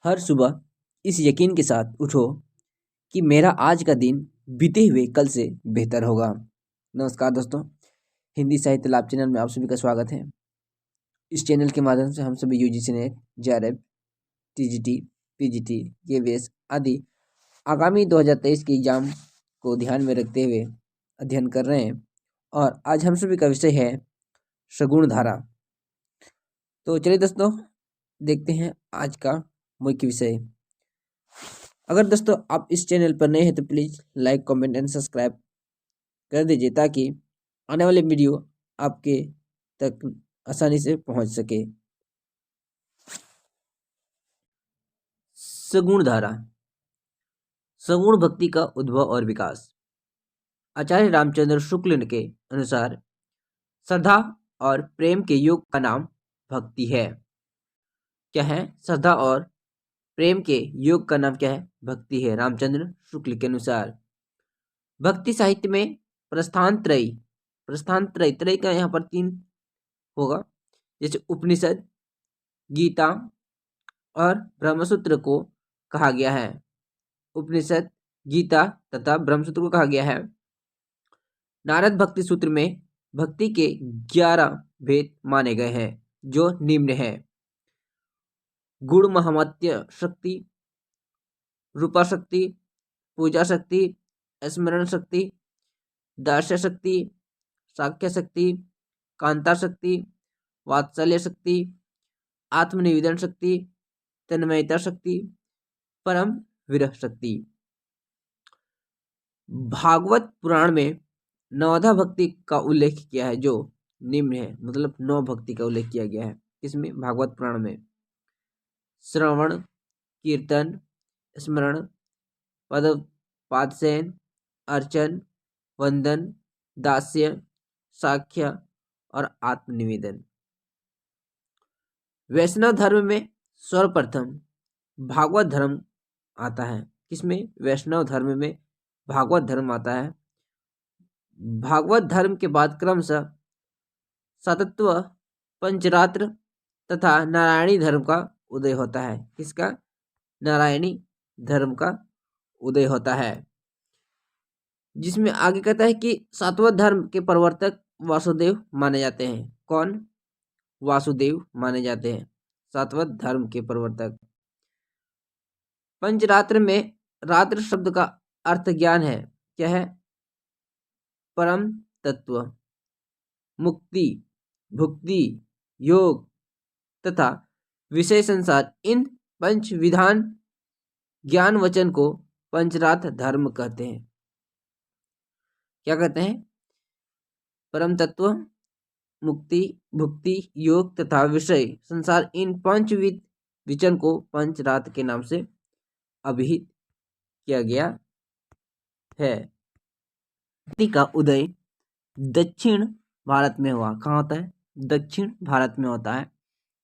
हर सुबह इस यकीन के साथ उठो कि मेरा आज का दिन बीते हुए कल से बेहतर होगा। नमस्कार दोस्तों, हिंदी साहित्य लाभ चैनल में आप सभी का स्वागत है। इस चैनल के माध्यम से हम सभी UGC net, JRF, TGT, PGT, KVS आदि आगामी 2023 के एग्जाम को ध्यान में रखते हुए अध्ययन कर रहे हैं और आज हम सभी का विषय है सगुण धारा। तो चलिए दोस्तों, देखते हैं आज का मुख्य विषय। अगर दोस्तों आप इस चैनल पर नए हैं तो please like, comment and subscribe कर दीजिए ताकि आने वाले वीडियो आपके तक आसानी से पहुंच सके। सगुण धारा, सगुण भक्ति का उद्भव और विकास। आचार्य रामचंद्र शुक्ल के अनुसार श्रद्धा और प्रेम के योग का नाम भक्ति है। क्या है? श्रद्धा और प्रेम के योग का नाम क्या है? भक्ति है, रामचंद्र शुक्ल के अनुसार। भक्ति साहित्य में प्रस्थान त्रय का यहाँ पर 3 होगा, जैसे उपनिषद, गीता और ब्रह्मसूत्र को कहा गया है। उपनिषद, गीता तथा ब्रह्मसूत्र को कहा गया है। नारद भक्ति सूत्र में भक्ति के 11 भेद माने गए हैं, जो निम्न है: गुण महामत्य शक्ति, रूपा शक्ति, पूजा शक्ति, स्मरण शक्ति, दास्य शक्ति, साख्य शक्ति, कांता शक्ति, वात्सल्य शक्ति, आत्मनिवेदन शक्ति, तन्मयता शक्ति, परम विरह शक्ति। भागवत पुराण में नवधा भक्ति का उल्लेख किया है, जो निम्न है, मतलब 9 भक्ति का उल्लेख किया गया है। इसमें भागवत पुराण में श्रवण, कीर्तन, स्मरण, पादसेन, अर्चन, वंदन, दास्य, साख्य और आत्मनिवेदन। वैष्णव धर्म में सर्वप्रथम भागवत धर्म आता है। किसमें? वैष्णव धर्म में भागवत धर्म आता है। भागवत धर्म के बाद क्रमशः सातत्व, पंचरात्र तथा नारायणी धर्म का उदय होता है। किसका? नारायणी धर्म का उदय होता है, जिसमें आगे कहता है कि सातवां धर्म के प्रवर्तक वासुदेव माने जाते हैं। कौन? वासुदेव माने जाते हैं सातवां धर्म के प्रवर्तक। पंचरात्र में रात्र शब्द का अर्थ ज्ञान है। क्या है? परम तत्व, मुक्ति, भुक्ति, योग तथा विषय संसार, इन पंच विधान ज्ञान वचन को पंचरात्र धर्म कहते हैं। क्या कहते हैं? परम तत्व, मुक्ति, भुक्ति, योग तथा विषय संसार, इन पंचविध विचन को पंचरात्र के नाम से अभिहित किया गया है। भक्ति का उदय दक्षिण भारत में हुआ। कहाँ होता है? दक्षिण भारत में होता है।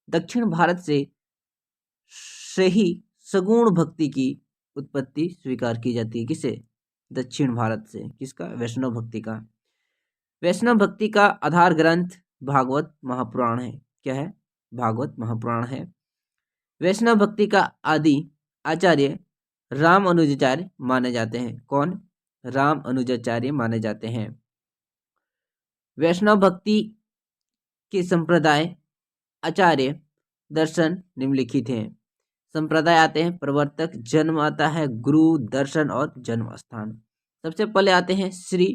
दक्षिण भारत से ही सगुण भक्ति की उत्पत्ति स्वीकार की जाती है। किसे? दक्षिण भारत से। किसका? वैष्णव भक्ति का। वैष्णव भक्ति का आधार ग्रंथ भागवत महापुराण है। क्या है? भागवत महापुराण है। वैष्णव भक्ति का आदि आचार्य राम अनुजाचार्य माने जाते हैं। कौन? राम अनुजाचार्य माने जाते हैं। वैष्णव भक्ति के संप्रदाय, आचार्य, दर्शन निम्नलिखित हैं। संप्रदाय आते हैं, प्रवर्तक, जन्म आता है, गुरु, दर्शन और जन्म स्थान। सबसे पहले आते हैं श्री,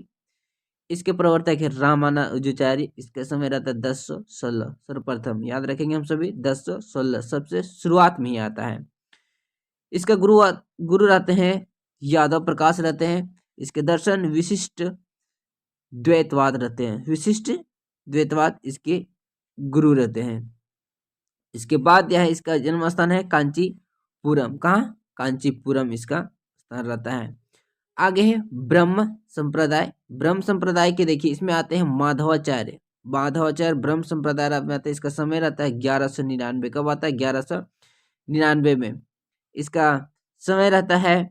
इसके प्रवर्तक है रामानुजाचार्य। इसका समय रहता है 1016। सर्वप्रथम याद रखेंगे हम सभी, 1016 सबसे शुरुआत में ही आता है। इसका गुरु रहते हैं यादव प्रकाश रहते हैं। इसके दर्शन विशिष्ट द्वैतवाद रहते हैं। विशिष्ट द्वैतवाद इसके गुरु रहते हैं। इसके बाद यह इसका जन्म स्थान है कांचीपुरम। कहाँ? कांचीपुरम इसका स्थान रहता है। आगे है ब्रह्म संप्रदाय। ब्रह्म संप्रदाय के देखिए, इसमें आते हैं माधवाचार्य। ब्रह्म संप्रदाय में आते हैं। इसका समय रहता है 1199। कब आता है? 1199 में। इसका समय रहता है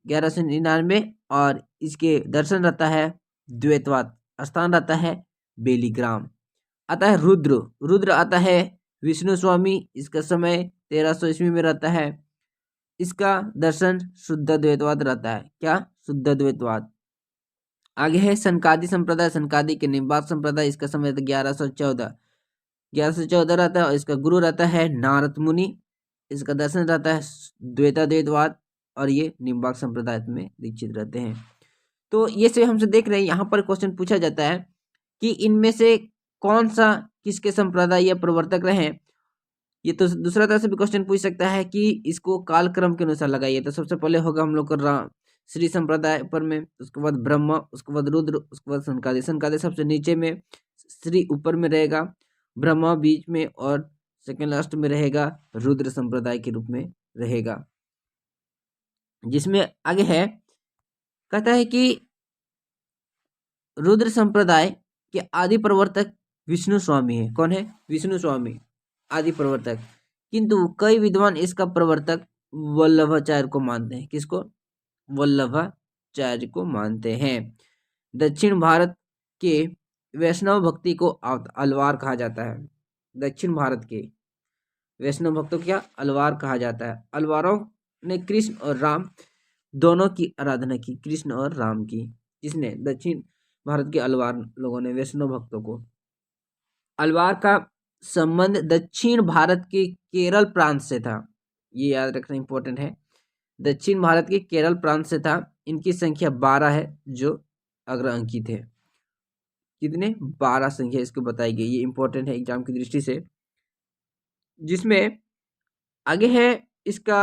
1199 और इसके दर्शन रहता है द्वैतवाद। स्थान रहता है बेलीग्राम। आता है रुद्र आता है विष्णु स्वामी। इसका समय 1300 ईस्वी में रहता है। इसका दर्शन शुद्ध द्वैतवाद रहता है। क्या? शुद्ध द्वैतवाद। आगे है सनकादि संप्रदाय। सनकादि के निम्बार्क संप्रदाय, इसका समय 1114 रहता है और इसका गुरु रहता है नारद मुनि। इसका दर्शन रहता है द्वैतवाद और ये निम्बार्क संप्रदाय में दीक्षित रहते हैं। तो ये से हमसे देख रहे हैं, यहाँ पर क्वेश्चन पूछा जाता है कि इनमें से कौन सा किसके संप्रदाय या प्रवर्तक रहे। ये तो दूसरा तरह से भी क्वेश्चन पूछ सकता है कि इसको कालक्रम के अनुसार लगाइए। तो सबसे पहले होगा हम लोग का श्री संप्रदाय ऊपर में, उसके बाद ब्रह्मा, उसके बाद रुद्र, उसके बाद सनकादि। सनकादि सबसे नीचे में, श्री ऊपर में रहेगा, ब्रह्मा बीच में और सेकंड लास्ट में रहेगा रुद्र संप्रदाय के रूप में रहेगा। जिसमें आगे है, कहता है कि रुद्र संप्रदाय के आदि प्रवर्तक विष्णु स्वामी है। कौन है? विष्णु स्वामी आदि प्रवर्तक। किंतु कई विद्वान इसका प्रवर्तक वल्लभाचार्य को मानते हैं। किसको? वल्लभाचार्य को मानते हैं। दक्षिण भारत के वैष्णव भक्ति को अलवार कहा जाता है। दक्षिण भारत के वैष्णव भक्तों को क्या? अलवार कहा जाता है। अलवारों ने कृष्ण और राम दोनों की आराधना की, कृष्ण और राम की। जिसने? दक्षिण भारत के अलवार लोगों ने, वैष्णव भक्तों को। अलवार का संबंध दक्षिण भारत के केरल प्रांत से था। ये याद रखना इंपॉर्टेंट है। दक्षिण भारत के केरल प्रांत से था। इनकी संख्या 12 है जो अग्र अंकित है। कितने? 12 संख्या इसको बताई गई। ये इंपॉर्टेंट है एग्जाम की दृष्टि से। जिसमें आगे है इसका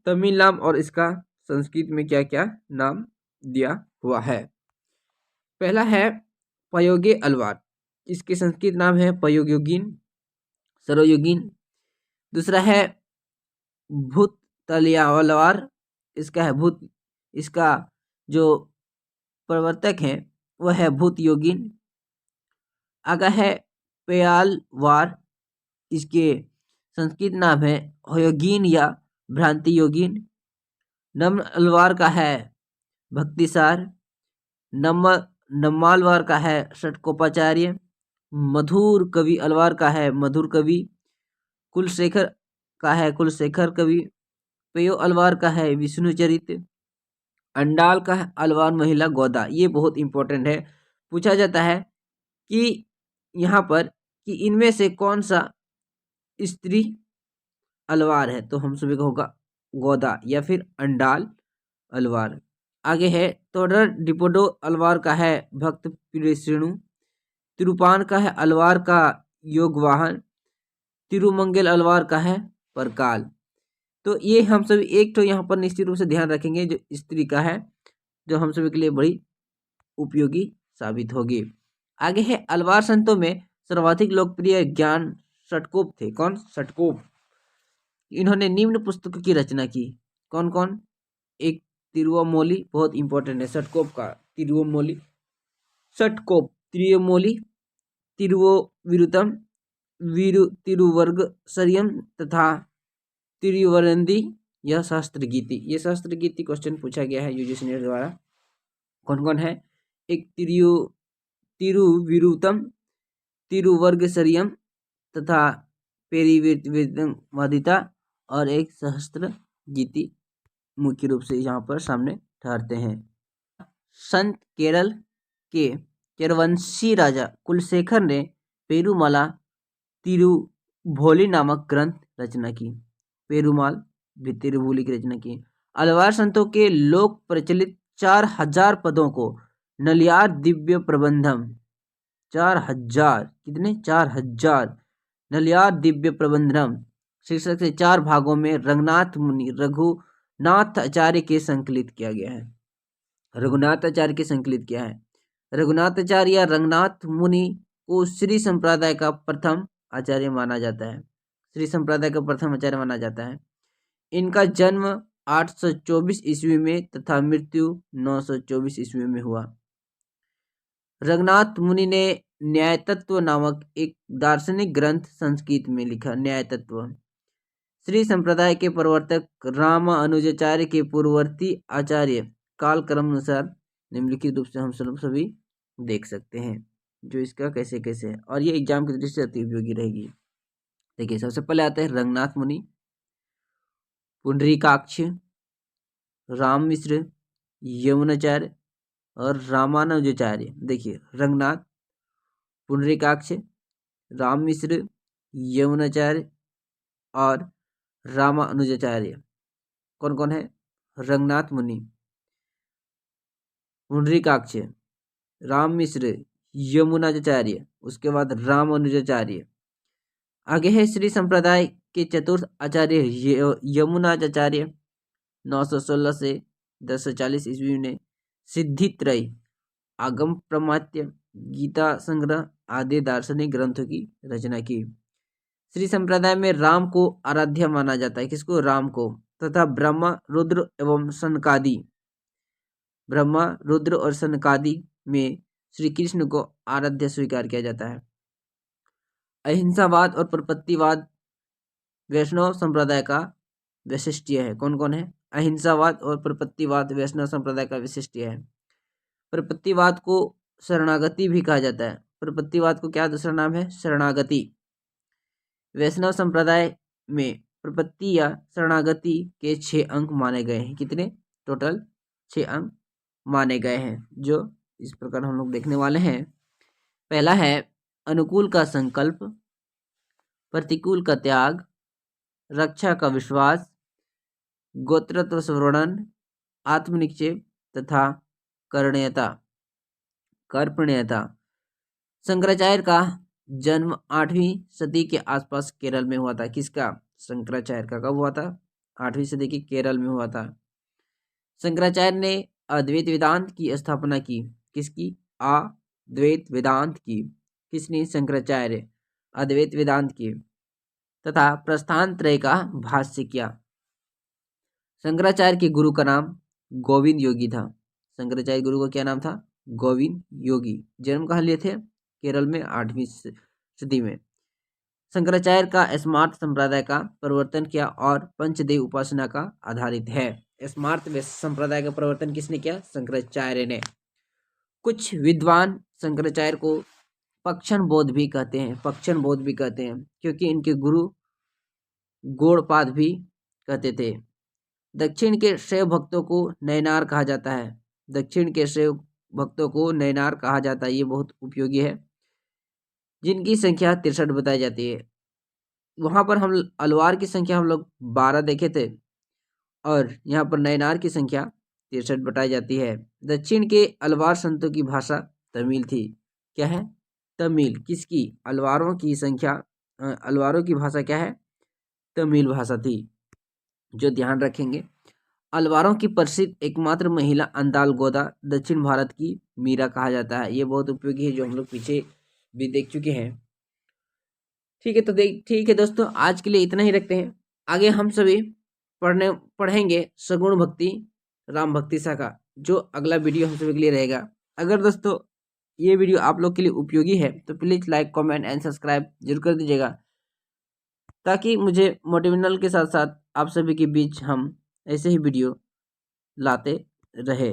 तमिल नाम और इसका संस्कृत में क्या क्या नाम दिया हुआ है। पहला है पयोगे अलवार। इसके संस्कृत नाम है पयोग्योगिन, सरोयोगिन। दूसरा है भूत तलियावलवार। इसका है भूत, इसका जो प्रवर्तक है वह है भूत योगिन। आगा है पेयालवार। इसके संस्कृत नाम है हयोगिन या भ्रांति योगिन। नम्र अलवार का है भक्तिसार। नम्मालवार का है षटकोपाचार्य। मधुर कवि अलवार का है मधुर कवि। कुलशेखर का है कुलशेखर कवि। पेयो अलवार का है विष्णु चरित। अंडाल का है अलवार महिला गोदा। ये बहुत इंपॉर्टेंट है, पूछा जाता है कि यहाँ पर कि इनमें से कौन सा स्त्री अलवार है। तो हम सभी का होगा गोदा या फिर अंडाल अलवार। आगे है तोडर डिपोडो अलवार का है भक्त प्रियश्रेणु। तिरुपान का है अलवार का योगवाहन। तिरुमंगल अलवार का है परकाल। तो ये हम सभी एक तो यहाँ पर निश्चित रूप से ध्यान रखेंगे जो स्त्री का है, जो हम सभी के लिए बड़ी उपयोगी साबित होगी। आगे है अलवार संतों में सर्वाधिक लोकप्रिय ज्ञान षटकोप थे। कौन? षटकोप। इन्होंने निम्न पुस्तकों की रचना की। कौन कौन? एक तिरुवमोली, बहुत इंपॉर्टेंट है षटकोप का। तिरुवमोली षटकोप, तिरुवमोली, तिरुवोविरुतम, तिरुवर्गसरियम तथा तिरुवरंदी। यह शास्त्र गीति। ये शास्त्र गीति क्वेश्चन पूछा गया है यूजीसी नेट द्वारा। कौन कौन है? एक तिरुविरुतम, तिरुवर्गसरियम तथा पेरिविरवादिता और एक सहस्त्र गीति मुख्य रूप से यहाँ पर सामने ठहरते हैं। संत केरल के केरवंशी राजा कुलशेखर ने पेरुमाला तिरुभोली नामक ग्रंथ रचना की। पेरुमाल तिरुभोली की रचना की। अलवार संतों के लोक प्रचलित 4000 पदों को नलियार दिव्य प्रबंधम, 4000, कितने? 4000 नलियार दिव्य प्रबंधम शीर्षक से 4 भागों में रघुनाथ मुनि रघुनाथ आचार्य के संकलित किया गया है। रघुनाथ आचार्य के संकलित किया है। रघुनाथ आचार्य या रघुनाथ मुनि को श्री संप्रदाय का प्रथम आचार्य माना जाता है। श्री संप्रदाय का प्रथम आचार्य माना जाता है। इनका जन्म 824 ईस्वी में तथा मृत्यु 924 ईस्वी में हुआ। रघुनाथ मुनि ने न्याय तत्व नामक एक दार्शनिक ग्रंथ संस्कृत में लिखा। न्याय तत्व। श्री संप्रदाय के प्रवर्तक रामानुजाचार्य के पूर्ववर्ती आचार्य कालक्रम अनुसार निम्नलिखित रूप से हम सभी देख सकते हैं जो इसका कैसे कैसे है, और ये एग्जाम की दृष्टि से अति उपयोगी रहेगी। देखिए सबसे पहले आता है रघुनाथ मुनि। पुंडरीकाक्ष, राम मिश्र, यमुनाचार्य और रामानुजाचार्य। देखिए रंगनाथ, पुंडरीकाक्ष, राम मिश्र, यमुनाचार्य और रामानुजाचार्य। कौन कौन है? रंगनाथ मुनि, पुंडरीकाक्ष, राम मिश्र, यमुनाचार्य, उसके बाद रामानुजाचार्य। आगे है श्री संप्रदाय के चतुर्थ आचार्य यमुनाचार्य 916 से 1040 ईस्वी में सिद्धित्रय, आगम प्रमात्य, गीता संग्रह आदि दार्शनिक ग्रंथों की रचना की। श्री संप्रदाय में राम को आराध्य माना जाता है। किसको? राम को। तथा ब्रह्मा, रुद्र एवं सनकादि, ब्रह्मा, रुद्र और सनकादि में श्री कृष्ण को आराध्य स्वीकार किया जाता है। अहिंसावाद और प्रपत्तिवाद वैष्णव संप्रदाय का वैशिष्ट्य है। कौन कौन है? अहिंसावाद और प्रपत्तिवाद वैष्णव संप्रदाय का वैशिष्ट्य है। प्रपत्तिवाद को शरणागति भी कहा जाता है। प्रपत्तिवाद को क्या दूसरा नाम है? शरणागति। वैष्णव संप्रदाय में प्रपत्ति या शरणागति के 6 अंक माने गए हैं। कितने? टोटल 6 अंक माने गए हैं, जो इस प्रकार हम लोग देखने वाले हैं। पहला है अनुकूल का संकल्प, प्रतिकूल का त्याग, रक्षा का विश्वास, गोत्रत्व स्वर्णन, आत्मनिक्षेप तथा कर्णीयता, कर्पण्यता। शंकराचार्य का जन्म 8वीं सदी के आसपास केरल में हुआ था। किसका? शंकराचार्य का। कब हुआ था? 8वीं सदी के केरल में हुआ था। शंकराचार्य ने अद्वैत वेदांत की स्थापना की। किसकी? अद्वैत वेदांत की। किसने? शंकराचार्य। अद्वैत वेदांत की। तथा प्रस्थान त्रय का भाष्य किया। शंकराचार्य के गुरु का नाम गोविंद योगी था। शंकराचार्य गुरु का क्या नाम था? गोविंद योगी। जन्म कहाँ लिए थे? केरल में 8वीं सदी में। शंकराचार्य का स्मार्त संप्रदाय का प्रवर्तन किया और पंचदेव उपासना का आधारित है। स्मार्त संप्रदाय का प्रवर्तन किसने किया? शंकराचार्य ने। कुछ विद्वान शंकराचार्य को पक्षण बोध भी कहते हैं। पक्षण बोध भी कहते हैं क्योंकि इनके गुरु गौड़पाद भी कहते थे। दक्षिण के शैव भक्तों को नयनार कहा जाता है। दक्षिण के शैव भक्तों को नयनार कहा जाता है। ये बहुत उपयोगी है। जिनकी संख्या 63 बताई जाती है। वहां पर हम अलवार की संख्या हम लोग 12 देखे थे और यहाँ पर नयनार की संख्या 63 बताई जाती है। दक्षिण के अलवार संतों की भाषा तमिल थी। क्या है? तमिल। किसकी? अलवारों की संख्या, अलवारों की भाषा क्या है? तमिल भाषा थी। जो ध्यान रखेंगे, अलवारों की प्रसिद्ध एकमात्र महिला अंदाल गोदा दक्षिण भारत की मीरा कहा जाता है। ये बहुत उपयोगी है, जो हम लोग पीछे भी देख चुके हैं। ठीक है, तो ठीक है दोस्तों, आज के लिए इतना ही रखते हैं। आगे हम सभी पढ़ेंगे सगुण भक्ति राम भक्ति शाखा, जो अगला वीडियो हम सभी के लिए रहेगा। अगर दोस्तों ये वीडियो आप लोग के लिए उपयोगी है तो please like, comment and subscribe जरूर कर दीजिएगा, ताकि मुझे मोटिवेशनल के साथ साथ आप सभी के बीच हम ऐसे ही वीडियो लाते रहे।